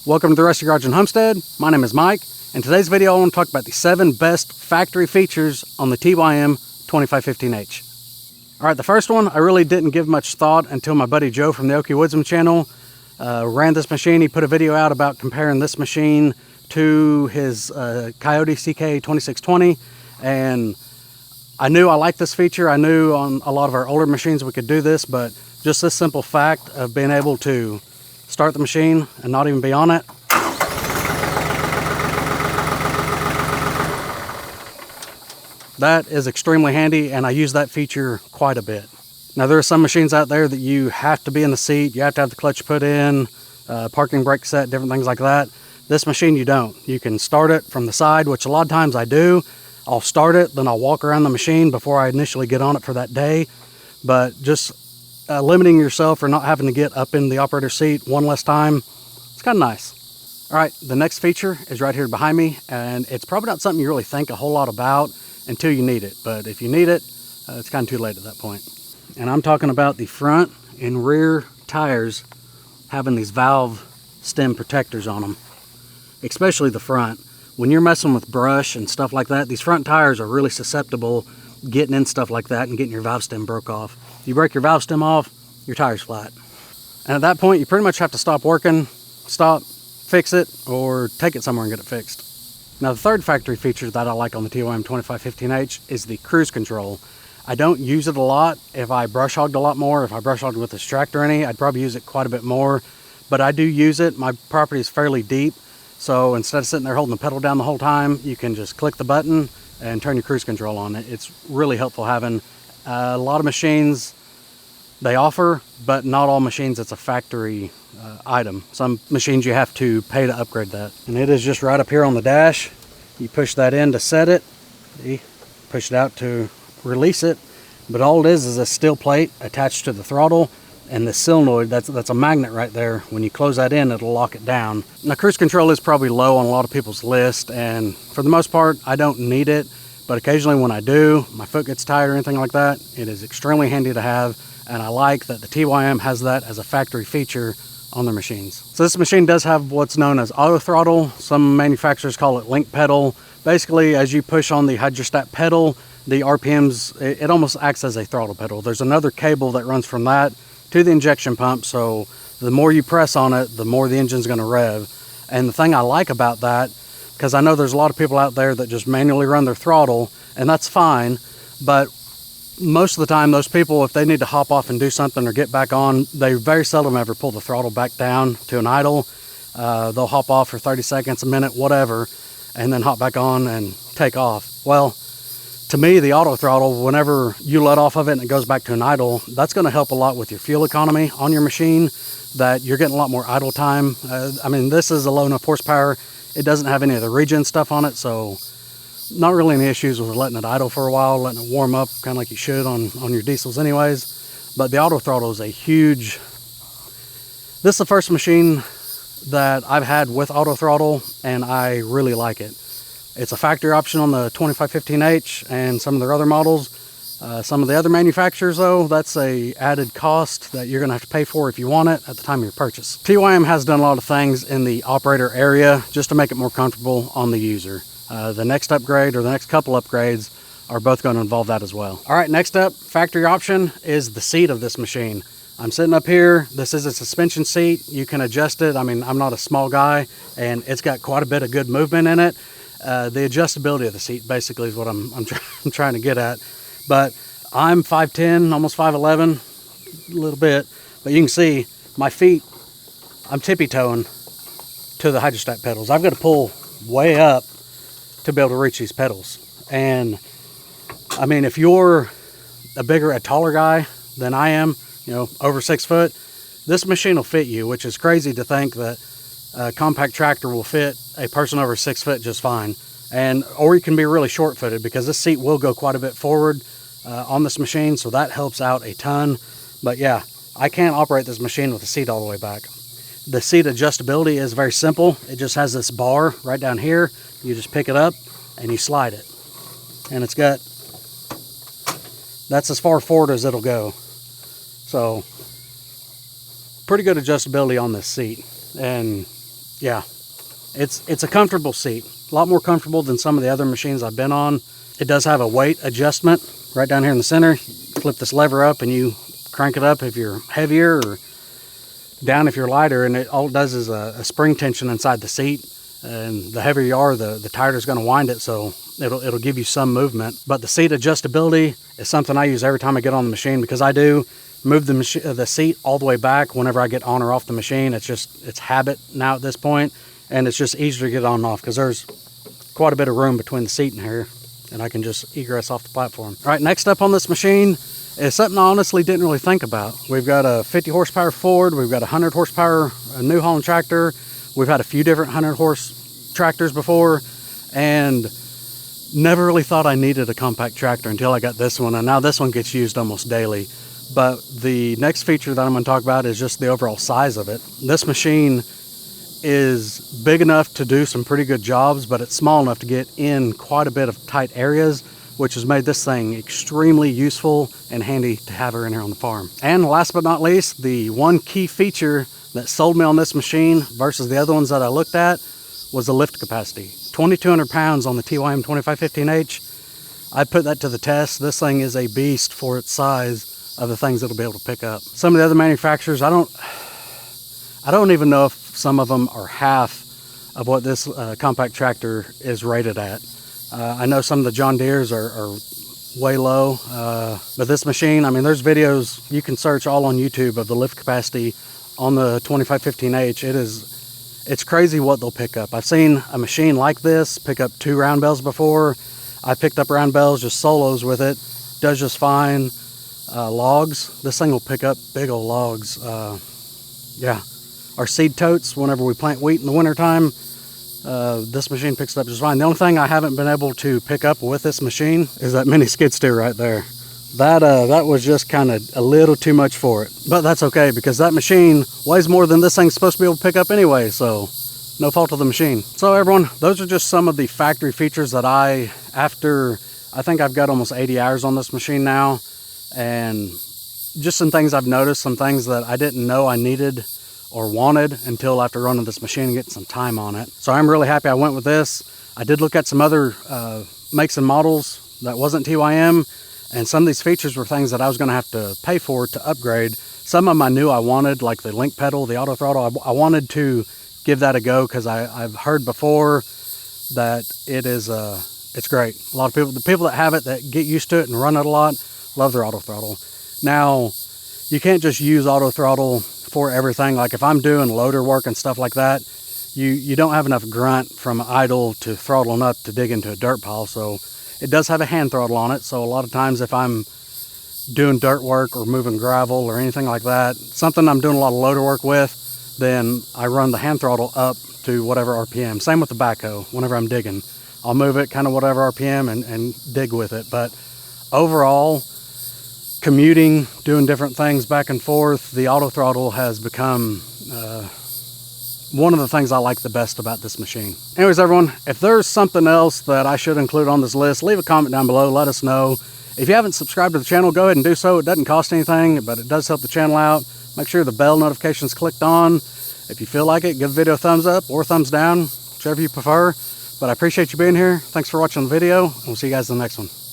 Welcome to the Rusty Garage and Homestead. My name is Mike. In today's video, I want to talk about the 7 best factory features on the TYM 2515H. All right, the first one, I really didn't give much thought until my buddy Joe from the Okie Woodsman channel ran this machine. He put a video out about comparing this machine to his Coyote CK 2620, and I knew I liked this feature. I knew on a lot of our older machines we could do this, but just this simple fact of being able to start the machine and not even be on it. That is extremely handy, and I use that feature quite a bit. Now, there are some machines out there that you have to be in the seat, you have to have the clutch put in, parking brake set, different things like that. This machine you don't. You can start it from the side, which a lot of times I do. I'll start it, then I'll walk around the machine before I initially get on it for that day. But just limiting yourself or not having to get up in the operator seat one less time, it's kind of nice. All right, the next feature is right here behind me, and it's probably not something you really think a whole lot about until you need it. But if you need it, it's kind of too late at that point. And I'm talking about the front and rear tires having these valve stem protectors on them, especially the front. When you're messing with brush and stuff like that, these front tires are really susceptible getting in stuff like that and getting your valve stem broke off. If you break your valve stem off, your tire's flat. And at that point, you pretty much have to stop working, stop, fix it, or take it somewhere and get it fixed. Now, the third factory feature that I like on the TYM 2515H is the cruise control. I don't use it a lot. If I brush hogged a lot more, if I brush hogged with this tractor or any, I'd probably use it quite a bit more. But I do use it. My property is fairly deep, so instead of sitting there holding the pedal down the whole time, you can just click the button and turn your cruise control on. It's really helpful having a lot of machines they offer, but not all machines it's a factory item. Some machines you have to pay to upgrade that. And it is just right up here on the dash. You push that in to set it. See? Push it out to release it. But all it is a steel plate attached to the throttle, and the solenoid, that's a magnet right there. When you close that in, it'll lock it down. Now, cruise control is probably low on a lot of people's list, and for the most part, I don't need it. But occasionally when I do, my foot gets tired or anything like that, it is extremely handy to have, and I like that the TYM has that as a factory feature on their machines. So this machine does have what's known as auto throttle. Some manufacturers call it link pedal. Basically, as you push on the hydrostat pedal, the RPMs, it almost acts as a throttle pedal. There's another cable that runs from that to the injection pump, so the more you press on it, the more the engine's going to rev. And the thing I like about that, because I know there's a lot of people out there that just manually run their throttle, and that's fine, but most of the time those people, if they need to hop off and do something or get back on, they very seldom ever pull the throttle back down to an idle. They'll hop off for 30 seconds, a minute, whatever, and then hop back on and take off. Well, to me, the auto throttle, whenever you let off of it and it goes back to an idle, that's going to help a lot with your fuel economy on your machine, that you're getting a lot more idle time. I mean, this is a low enough horsepower. It doesn't have any of the regen stuff on it, so not really any issues with letting it idle for a while, letting it warm up kind of like you should on your diesels anyways. But the auto throttle is a huge... This is the first machine that I've had with auto throttle, and I really like it. It's a factory option on the 2515H and some of their other models. Some of the other manufacturers, though, that's a added cost that you're going to have to pay for if you want it at the time of your purchase. TYM has done a lot of things in the operator area just to make it more comfortable on the user. The next upgrade or the next couple upgrades are both going to involve that as well. All right, next up, factory option is the seat of this machine. I'm sitting up here. This is a suspension seat. You can adjust it. I mean, I'm not a small guy, and it's got quite a bit of good movement in it. The adjustability of the seat basically is what I'm trying to get at. But I'm 5'10", almost 5'11", a little bit. But you can see my feet, I'm tippy-toeing to the hydrostat pedals. I've got to pull way up to be able to reach these pedals. And I mean, if you're a taller guy than I am, you know, over 6 foot, this machine will fit you, which is crazy to think that a compact tractor will fit a person over 6 foot just fine. Or you can be really short-footed, because this seat will go quite a bit forward on this machine, so that helps out a ton. But yeah, I can't operate this machine with the seat all the way back. The seat adjustability is very simple. It just has this bar right down here. You just pick it up and you slide it. And it's got, that's as far forward as it'll go. So pretty good adjustability on this seat. And Yeah, it's a comfortable seat. A lot more comfortable than some of the other machines I've been on. It does have a weight adjustment right down here in the center. You flip this lever up and you crank it up if you're heavier, or down if you're lighter, and all it does is a spring tension inside the seat. And the heavier you are, the tighter it's going to wind it, so it'll give you some movement. But the seat adjustability is something I use every time I get on the machine, because I do move the seat all the way back whenever I get on or off the machine. It's habit now at this point, and it's just easier to get on and off because there's quite a bit of room between the seat and here, and I can just egress off the platform. All right, next up on this machine is something I honestly didn't really think about. We've got a 50 horsepower Ford, we've got a 100 horsepower New Holland tractor. We've had a few different 100 horse tractors before, and never really thought I needed a compact tractor until I got this one, and now this one gets used almost daily. But the next feature that I'm going to talk about is just the overall size of it. This machine is big enough to do some pretty good jobs, but it's small enough to get in quite a bit of tight areas, which has made this thing extremely useful and handy to have her in here on the farm. And last but not least, the one key feature that sold me on this machine versus the other ones that I looked at was the lift capacity. 2,200 pounds on the TYM 2515H. I put that to the test. This thing is a beast for its size of the things it'll be able to pick up. Some of the other manufacturers, I don't even know if some of them are half of what this compact tractor is rated at. I know some of the John Deeres are way low, but this machine, I mean, there's videos you can search all on YouTube of the lift capacity on the 2515H. It's crazy what they'll pick up. I've seen a machine like this pick up 2 round bales before. I picked up round bales, just solos with it. Does just fine. Logs, this thing will pick up big old logs. Yeah, our seed totes, whenever we plant wheat in the wintertime, this machine picks it up just fine. The only thing I haven't been able to pick up with this machine is that mini skid steer right there. That was just kind of a little too much for it. But that's okay, because that machine weighs more than this thing's supposed to be able to pick up anyway, so no fault of the machine. So everyone, those are just some of the factory features that I think I've got almost 80 hours on this machine now, and just some things I've noticed, some things that I didn't know I needed or wanted until after running this machine and getting some time on it. So I'm really happy I went with this. I did look at some other makes and models that wasn't TYM, and some of these features were things that I was going to have to pay for to upgrade. Some of them I knew I wanted, like the link pedal, the auto throttle. I wanted to give that a go because I've heard before that it's great. A lot of people, the people that have it, that get used to it and run it a lot, love their auto throttle. Now, you can't just use auto throttle for everything. Like if I'm doing loader work and stuff like that, you don't have enough grunt from idle to throttling up to dig into a dirt pile. So it does have a hand throttle on it. So a lot of times if I'm doing dirt work or moving gravel or anything like that, something I'm doing a lot of loader work with, then I run the hand throttle up to whatever RPM. Same with the backhoe. Whenever I'm digging, I'll move it kind of whatever RPM and dig with it. But overall, commuting, doing different things back and forth, the auto throttle has become one of the things I like the best about this machine. Anyways, everyone, if there's something else that I should include on this list, leave a comment down below, let us know. If you haven't subscribed to the channel, go ahead and do so. It doesn't cost anything, but it does help the channel out. Make sure the bell notification's clicked on. If you feel like it, give the video a thumbs up or thumbs down, whichever you prefer. But I appreciate you being here. Thanks for watching the video, and we'll see you guys in the next one.